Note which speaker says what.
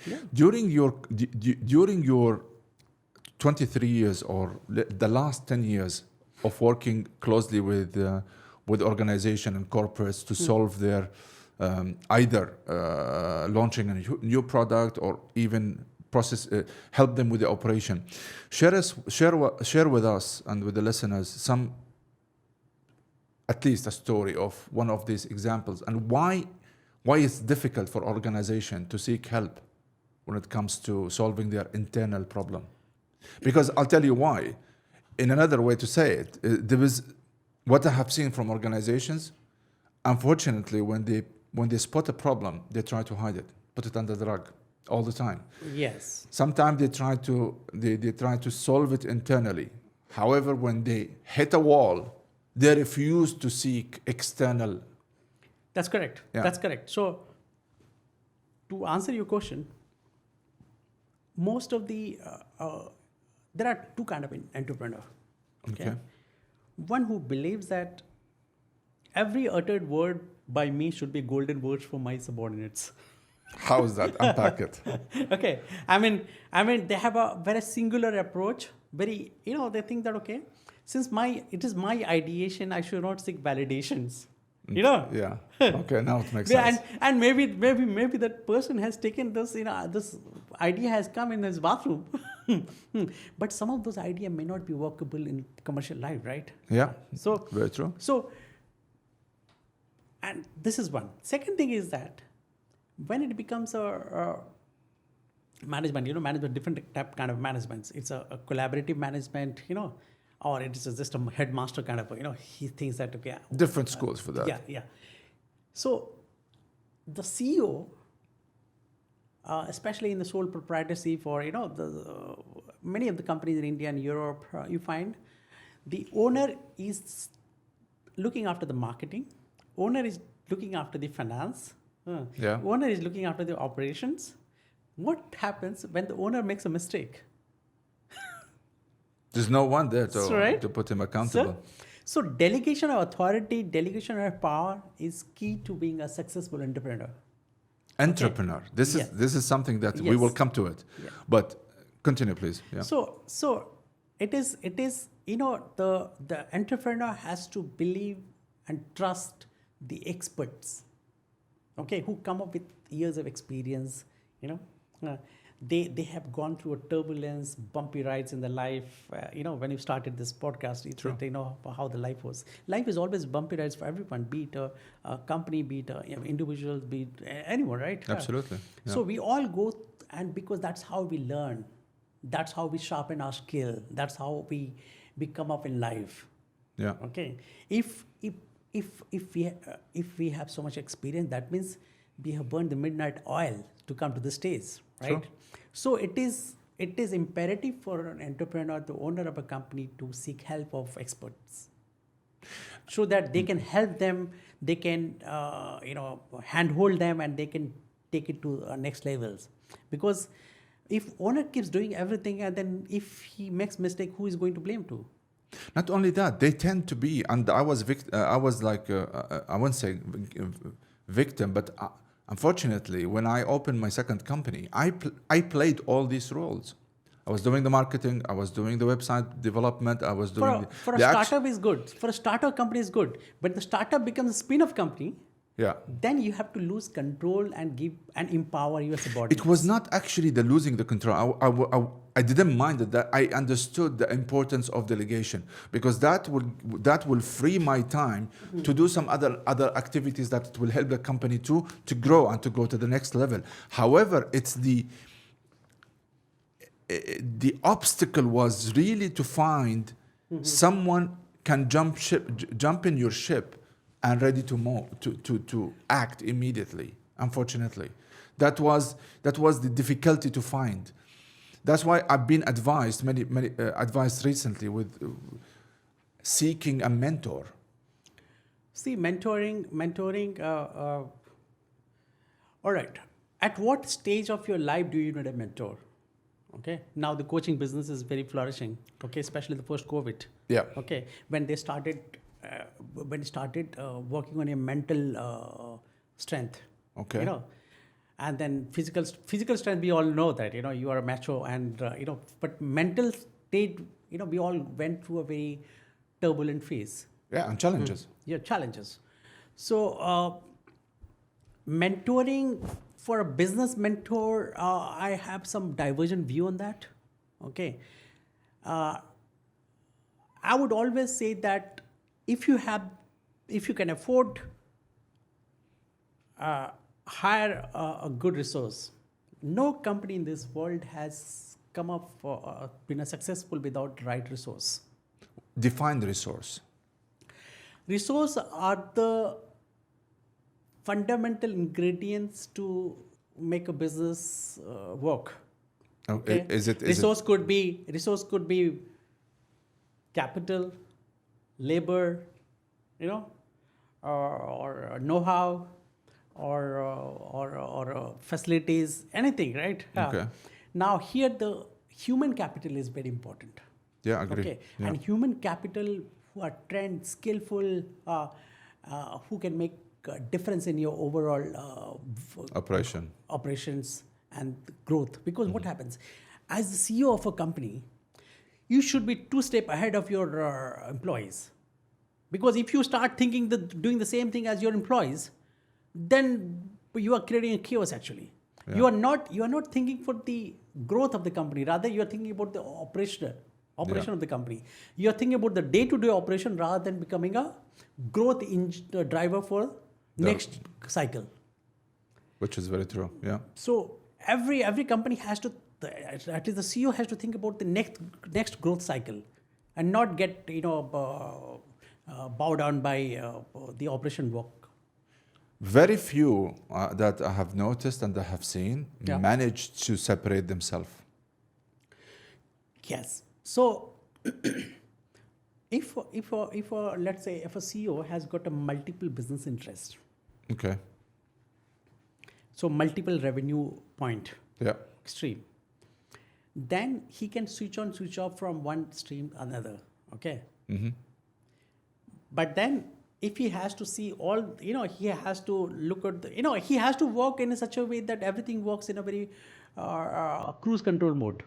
Speaker 1: Yeah.
Speaker 2: During your 23 years or the last 10 years of working closely with organization and corporates to solve their either launching a new product or even process help them with the operation. Share with us and with the listeners some, at least a story of one of these examples, and why it's difficult for organization to seek help when it comes to solving their internal problem. Because I'll tell you why. In another way to say it, there is what I have seen from organizations. Unfortunately, when they spot a problem, they try to hide it, put it under the rug all the time.
Speaker 1: Yes.
Speaker 2: Sometimes they try to solve it internally. However, when they hit a wall, they refuse to seek external.
Speaker 1: That's correct.
Speaker 2: Yeah.
Speaker 1: That's correct. So, to answer your question, most of the there are two kind of entrepreneur.
Speaker 2: Okay.
Speaker 1: One who believes that every uttered word by me should be golden words for my subordinates.
Speaker 2: How is that? Unpack it.
Speaker 1: Okay. I mean, they have a very singular approach. Very, they think that since it is my ideation, I should not seek validations.
Speaker 2: Yeah. Okay. Now it makes
Speaker 1: Yeah,
Speaker 2: sense.
Speaker 1: and maybe that person has taken this, this idea has come in his bathroom. But some of those ideas may not be workable in commercial life, right?
Speaker 2: Yeah.
Speaker 1: So
Speaker 2: Very true.
Speaker 1: So, and this is one. Second thing is that when it becomes a management, management, different type kind of managements. It's a collaborative management, or it is just a headmaster kind of, he thinks that,
Speaker 2: Different schools for that.
Speaker 1: Yeah. So the CEO, especially in the sole proprietorship for, many of the companies in India and Europe, you find the owner is looking after the marketing, owner is looking after the finance, owner is looking after the operations. What happens when the owner makes a mistake?
Speaker 2: There's no one there to put him accountable.
Speaker 1: So delegation of authority, delegation of power is key to being a successful entrepreneur.
Speaker 2: Entrepreneur.
Speaker 1: Okay.
Speaker 2: This is something that we will come to it.
Speaker 1: Yeah.
Speaker 2: But continue, please. Yeah.
Speaker 1: So it is the entrepreneur has to believe and trust the experts, who come up with years of experience. They have gone through a turbulence, bumpy rides in their life. When you started this podcast, they know how the life was. Life is always bumpy rides for everyone, be it a company, be it individual, be it anyone, right?
Speaker 2: Absolutely. Yeah.
Speaker 1: So we all go, and because that's how we learn, that's how we sharpen our skill, that's how we come up in life.
Speaker 2: Yeah.
Speaker 1: Okay. If we have so much experience, that means we have burned the midnight oil to come to the stage, right?
Speaker 2: Sure.
Speaker 1: So it is imperative for an entrepreneur, the owner of a company, to seek help of experts, so that they can help them, they can handhold them, and they can take it to next levels. Because if owner keeps doing everything, and then if he makes mistake, who is going to blame to?
Speaker 2: Not only that, they tend to be, and I was like, I won't say victim, but unfortunately, when I opened my second company, I played all these roles. I was doing the marketing, I was doing the website development, I was doing
Speaker 1: for a startup is good. For a startup company is good, but the startup becomes a spin-off company.
Speaker 2: Yeah.
Speaker 1: Then you have to lose control and give and empower your subordinates.
Speaker 2: It was not actually the losing the control. I didn't mind it. That I understood the importance of delegation, because that will free my time to do some other activities that will help the company to grow and to go to the next level. However, it's the obstacle was really to find someone can jump in your ship and ready to move, to act immediately. Unfortunately, that was the difficulty to find. That's why I've been advised many advised recently with seeking a mentor.
Speaker 1: See, mentoring. All right. At what stage of your life do you need a mentor? Okay. Now the coaching business is very flourishing. Okay, especially the post-COVID.
Speaker 2: Yeah.
Speaker 1: Okay, when they started working on your mental strength.
Speaker 2: Okay.
Speaker 1: And then physical strength, we all know that, you are a macho, and but mental state, we all went through a very turbulent phase.
Speaker 2: Yeah, and challenges.
Speaker 1: Yeah, challenges. So mentoring, for a business mentor, I have some divergent view on that. Okay. uh, I would always say that if you can afford, hire a good resource. No company in this world has come up for been a successful without right resource.
Speaker 2: Define the resource.
Speaker 1: Resource are the fundamental ingredients to make a business work. Okay.
Speaker 2: Is it
Speaker 1: Resource could be capital, labor, or know-how, or facilities, anything, right?
Speaker 2: Okay.
Speaker 1: Now here the human capital is very important.
Speaker 2: Yeah, agree.
Speaker 1: Okay,
Speaker 2: Yeah.
Speaker 1: and human capital who are trained, skillful, who can make a difference in your overall operations and growth. Because what happens, as the CEO of a company, you should be 2 steps ahead of your employees. Because if you start thinking doing the same thing as your employees, then you are creating a chaos actually.
Speaker 2: Yeah.
Speaker 1: You are not thinking for the growth of the company. Rather, you are thinking about the operation of the company. You are thinking about the day-to-day operation rather than becoming a growth driver for next cycle.
Speaker 2: Which is very true. Yeah.
Speaker 1: So every company has to, at least the CEO has to think about the next growth cycle, and not get bowed down by the operation work.
Speaker 2: Very few that I have noticed and I have seen
Speaker 1: Yeah.
Speaker 2: managed to separate themselves.
Speaker 1: Yes. So if let's say if a CEO has got a multiple business interest,
Speaker 2: Okay.
Speaker 1: so multiple revenue point
Speaker 2: Yeah.
Speaker 1: stream, then he can switch on, switch off from one stream another. Okay.
Speaker 2: Mm-hmm.
Speaker 1: But then if he has to see all, he has to look at he has to work in such a way that everything works in a very cruise control mode.